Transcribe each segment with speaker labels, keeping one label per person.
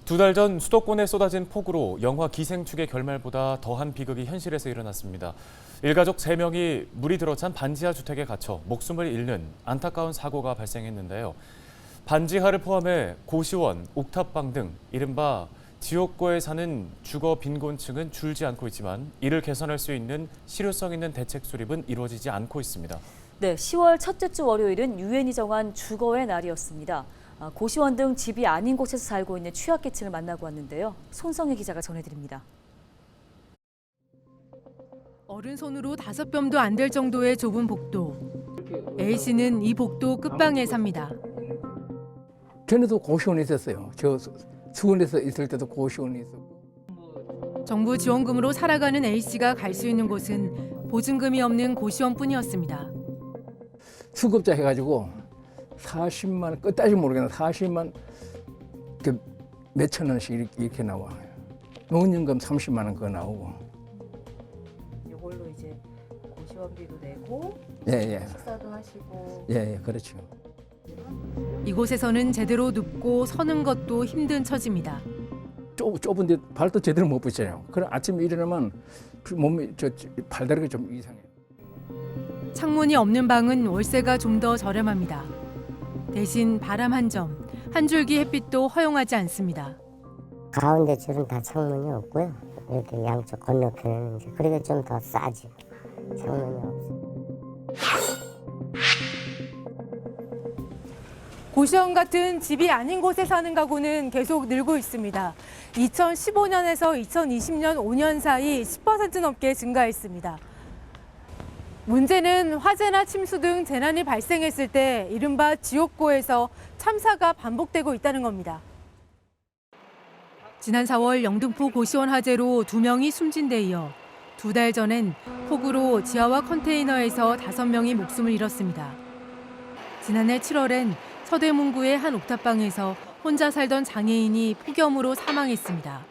Speaker 1: 두 달 전 수도권에 쏟아진 폭우로 영화 기생충의 결말보다 더한 비극이 현실에서 일어났습니다. 일가족 3명이 물이 들어찬 반지하 주택에 갇혀 목숨을 잃는 안타까운 사고가 발생했는데요. 반지하를 포함해 고시원, 옥탑방 등 이른바 지옥고에 사는 주거 빈곤층은 줄지 않고 있지만 이를 개선할 수 있는 실효성 있는 대책 수립은 이루어지지 않고 있습니다.
Speaker 2: 네, 10월 첫째 주 월요일은 유엔이 정한 주거의 날이었습니다. 고시원 등 집이 아닌 곳에서 살고 있는 취약계층을 만나고 왔는데요. 손성혜 기자가 전해드립니다.
Speaker 3: 어른손으로 5뼘도 안 될 정도의 좁은 복도. A씨는 이 복도 끝방에 삽니다.
Speaker 4: 전에도 고시원에 있었어요. 저 수원에서 있을 때도 고시원에 있었고.
Speaker 3: 정부 지원금으로 살아가는 A씨가 갈 수 있는 곳은 보증금이 없는 고시원뿐이었습니다.
Speaker 4: 수급자 해가지고 40만 원, 끝까지 모르겠는데 40만 몇천 원씩 이렇게 나와. 노인연금 30만 원 그거 나오고.
Speaker 2: 이걸로 이제 고시원비도 내고
Speaker 4: 예.
Speaker 2: 식사도 하시고.
Speaker 4: 예, 그렇죠.
Speaker 3: 이곳에서는 제대로 눕고 서는 것도 힘든 처지입니다.
Speaker 4: 좁은데 발도 제대로 못 붙여요. 그럼 아침에 일어나면 몸이 발다리가 좀 이상해요.
Speaker 3: 창문이 없는 방은 월세가 좀 더 저렴합니다. 대신 바람 한 점, 한 줄기 햇빛도 허용하지 않습니다.
Speaker 5: 가운데 줄은 다 창문이 없고요. 이렇게 양쪽 건너편에는 이제 그러니까 좀 더 싸지. 창문이 없어요.
Speaker 3: 고시원 같은 집이 아닌 곳에 사는 가구는 계속 늘고 있습니다. 2015년에서 2020년 5년 사이 10% 넘게 증가했습니다. 문제는 화재나 침수 등 재난이 발생했을 때 이른바 지옥고에서 참사가 반복되고 있다는 겁니다. 지난 4월 영등포 고시원 화재로 2명이 숨진 데 이어 2달 전엔 폭우로 지하와 컨테이너에서 5명이 목숨을 잃었습니다. 지난해 7월엔 서대문구의 한 옥탑방에서 혼자 살던 장애인이 폭염으로 사망했습니다.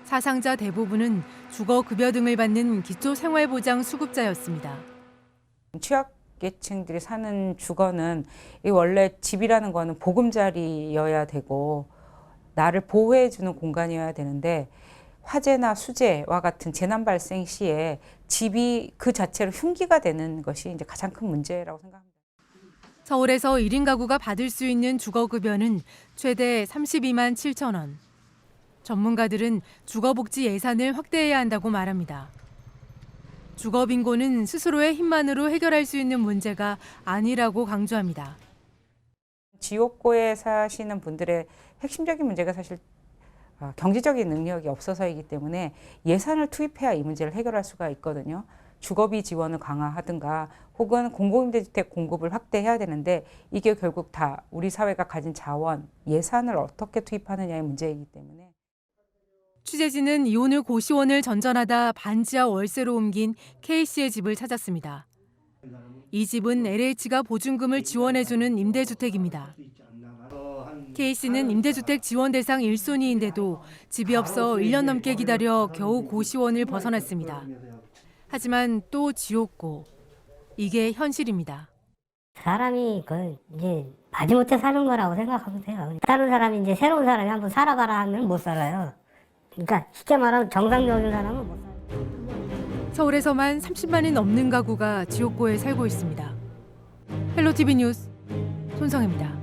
Speaker 3: 사상자 대부분은 주거급여 등을 받는 기초생활보장 수급자였습니다.
Speaker 6: 취약계층들이 사는 주거는 원래 집이라는 거는 보금자리여야 되고 나를 보호해주는 공간이어야 되는데 화재나 수재와 같은 재난 발생 시에 집이 그 자체로 흉기가 되는 것이 이제 가장 큰 문제라고 생각합니다.
Speaker 3: 서울에서 1인 가구가 받을 수 있는 주거급여는 최대 32만 7천 원. 전문가들은 주거복지 예산을 확대해야 한다고 말합니다. 주거빈곤은 스스로의 힘만으로 해결할 수 있는 문제가 아니라고 강조합니다.
Speaker 6: 지옥고에 사시는 분들의 핵심적인 문제가 사실 경제적인 능력이 없어서이기 때문에 예산을 투입해야 이 문제를 해결할 수가 있거든요. 주거비 지원을 강화하든가 혹은 공공임대주택 공급을 확대해야 되는데 이게 결국 다 우리 사회가 가진 자원, 예산을 어떻게 투입하느냐의 문제이기 때문에.
Speaker 3: 취재진은 이오늘 고시원을 전전하다 반지하 월세로 옮긴 K씨의 집을 찾았습니다. 이 집은 LH가 보증금을 지원해주는 임대주택입니다. K씨는 임대주택 지원 대상 1순위인데도 집이 없어 1년 넘게 기다려 겨우 고시원을 벗어났습니다. 하지만 또 지옥고. 이게 현실입니다.
Speaker 5: 사람이 이제 마지못해 사는 거라고 생각하면 돼요. 다른 사람이 이제 새로운 사람이 한번 살아봐라 하면 못 살아요. 그러니까 쉽게 말하면 정상적인 사람은 못 살아요.
Speaker 3: 서울에서만 30만이 넘는 가구가 지옥고에 살고 있습니다. 헬로티비 뉴스 손성혜입니다.